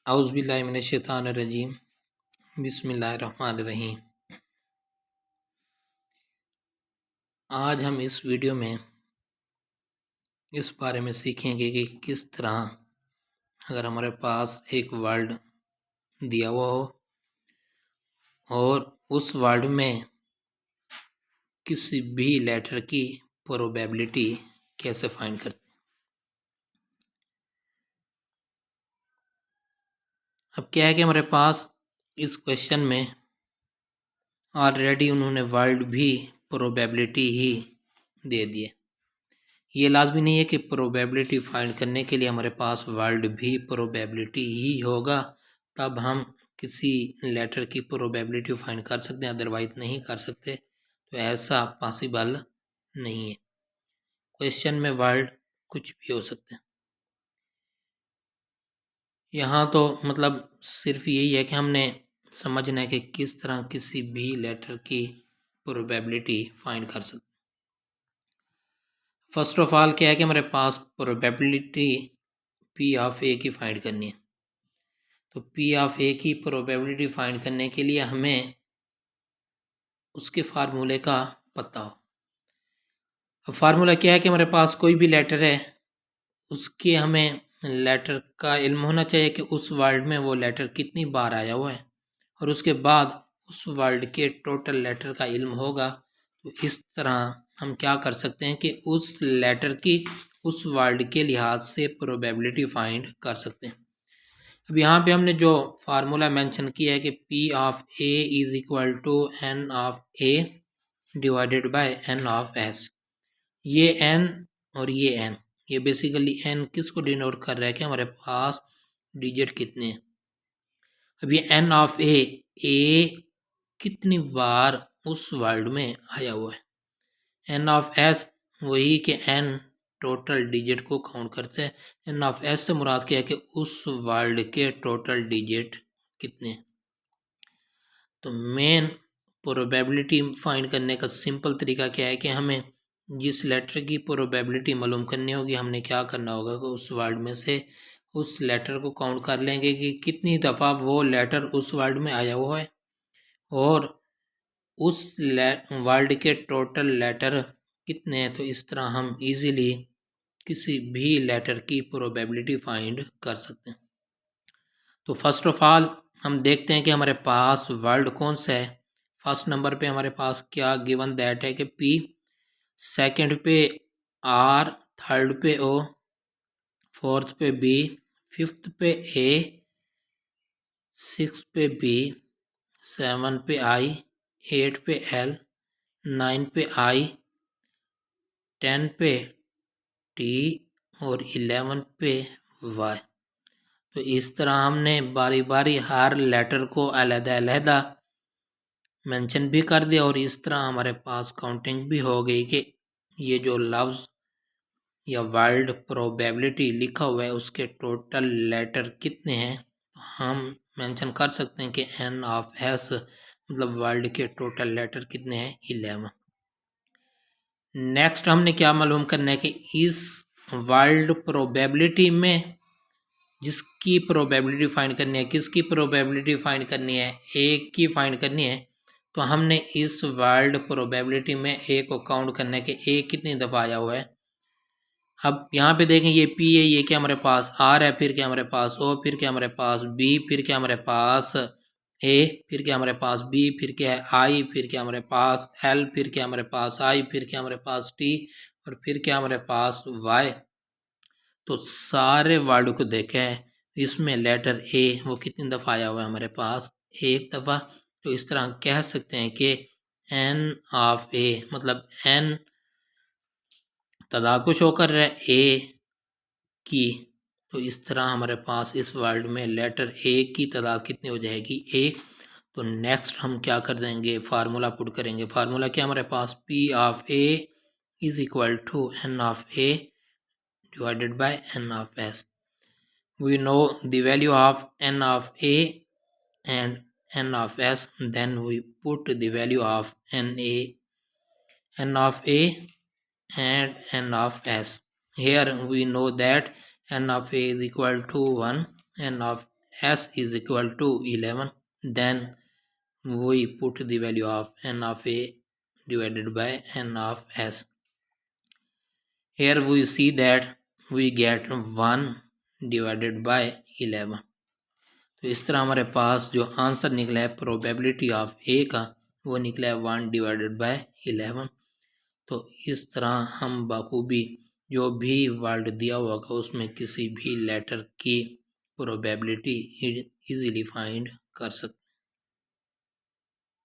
औज़ुबिल्लाहिमिनश्शैतानिर्रजीम बिस्मिल्लाहिर्रहमानिर्रहीम। आज हम इस वीडियो में इस बारे में सीखेंगे कि किस तरह अगर हमारे पास एक वर्ड दिया हुआ हो और उस वर्ड में किसी भी लेटर की प्रोबेबिलिटी कैसे फाइंड करते हैं। अब क्या है कि हमारे पास इस क्वेश्चन में ऑलरेडी उन्होंने वर्ड भी प्रोबेबिलिटी ही दे दी है। ये लाजमी नहीं है कि प्रोबेबिलिटी फाइंड करने के लिए हमारे पास वर्ड भी प्रोबेबिलिटी ही होगा, तब हम किसी लेटर की प्रोबेबिलिटी फाइंड कर सकते हैं, अदरवाइज नहीं कर सकते। तो ऐसा पॉसिबल नहीं है। क्वेश्चन में वर्ड कुछ भी हो सकते हैं। यहाँ तो मतलब सिर्फ यही है कि हमने समझना है कि किस तरह किसी भी लेटर की प्रोबेबिलिटी फाइंड कर सकते हैं। फर्स्ट ऑफ ऑल क्या है कि हमारे पास प्रोबेबिलिटी पी ऑफ ए की फाइंड करनी है। तो पी ऑफ ए की प्रोबेबिलिटी फाइंड करने के लिए हमें उसके फार्मूले का पता हो। फार्मूला क्या है कि हमारे पास कोई भी लेटर है, उसके हमें लेटर का इल्म होना चाहिए कि उस वर्ड में वो लेटर कितनी बार आया हुआ है, और उसके बाद उस वर्ड के टोटल लेटर का इल्म होगा। तो इस तरह हम क्या कर सकते हैं कि उस लेटर की उस वर्ड के लिहाज से प्रोबेबिलिटी फाइंड कर सकते हैं। अब यहाँ पे हमने जो फार्मूला मेंशन किया है कि P of A is equal to N of A divided by N of S. ये एन और ये एन, ये बेसिकली एन किसको डिनोट कर रहा है कि हमारे पास डिजिट कितने हैं। अब ये एन ऑफ ए कितनी बार उस वर्ड में आया हुआ है। एन ऑफ एस वही कि एन टोटल डिजिट को काउंट करते हैं। एन ऑफ एस से मुराद क्या है कि उस वर्ड के टोटल डिजिट कितने हैं। तो मेन प्रोबेबिलिटी फाइंड करने का सिंपल तरीका क्या है कि हमें जिस लेटर की प्रोबेबिलिटी मालूम करनी होगी, हमने क्या करना होगा कि उस वर्ड में से उस लेटर को काउंट कर लेंगे कि कितनी दफ़ा वो लेटर उस वर्ड में आया हुआ है, और उस वर्ड के टोटल लेटर कितने हैं। तो इस तरह हम इजीली किसी भी लेटर की प्रोबेबिलिटी फाइंड कर सकते हैं। तो फर्स्ट ऑफ ऑल हम देखते हैं कि हमारे पास वर्ड कौन सा है। फर्स्ट नंबर पे हमारे पास क्या गिवन दैट है कि पी, सेकंड पे आर, थर्ड पे ओ, फोर्थ पे बी, फिफ्थ पे ए, सिक्स पे बी, सेवन पे आई, एट पे एल, नाइन पे आई, 10 पे टी और 11 पे वाई। तो इस तरह हमने बारी बारी हर लेटर को अलग-अलग मेंशन भी कर दिया, और इस तरह हमारे पास काउंटिंग भी हो गई कि ये जो लफ्ज़ या वर्ड प्रोबेबिलिटी लिखा हुआ है उसके टोटल लेटर कितने हैं। तो हम मेंशन कर सकते हैं कि एन ऑफ एस मतलब वर्ड के टोटल लेटर कितने हैं, 11। नेक्स्ट हमने क्या मालूम करना है कि इस वर्ड प्रोबेबिलिटी में जिसकी प्रोबेबिलिटी फाइंड करनी है, किसकी प्रोबेबिलिटी फाइंड करनी है, ए की फाइंड करनी है। तो हमने इस वर्ड प्रोबेबिलिटी में ए को काउंट करना है कि ए कितनी दफ़ा आया हुआ है। अब यहाँ पे देखें, ये पी है, ये क्या हमारे पास आर है, फिर क्या हमारे पास ओ, फिर क्या हमारे पास बी, फिर क्या हमारे पास ए, फिर क्या हमारे पास बी, फिर क्या है आई, फिर क्या हमारे पास एल, फिर क्या हमारे पास आई, फिर क्या हमारे पास टी, और फिर क्या हमारे पास वाई। तो सारे वर्ड को देखें, इसमें लेटर ए वो कितनी दफ़ा आया हुआ है हमारे पास, एक दफ़ा। तो इस तरह कह सकते हैं कि एन ऑफ ए मतलब एन तादाद को शो कर रहा है ए की। तो इस तरह हमारे पास इस वर्ड में लेटर ए की तादाद कितनी हो जाएगी, एक। तो नेक्स्ट हम क्या कर देंगे, फार्मूला पुट करेंगे। फार्मूला क्या हमारे पास, P of A is equal to N of A divided by n of s. We know the value of n of a and n of s, then we put the value of n of a and n of s. Here we know that n of a is equal to 1, n of s is equal to 11, then we put the value of n of a divided by n of s. Here we see that we get 1 divided by 11. तो इस तरह हमारे पास जो answer निकला है probability of ए का वो निकला है 1 डिवाइडेड बाय 11। तो इस तरह हम बखूबी जो भी वर्ड दिया होगा उसमें किसी भी लेटर की प्रोबेबिलिटी इजीली फाइंड कर सकते हैं।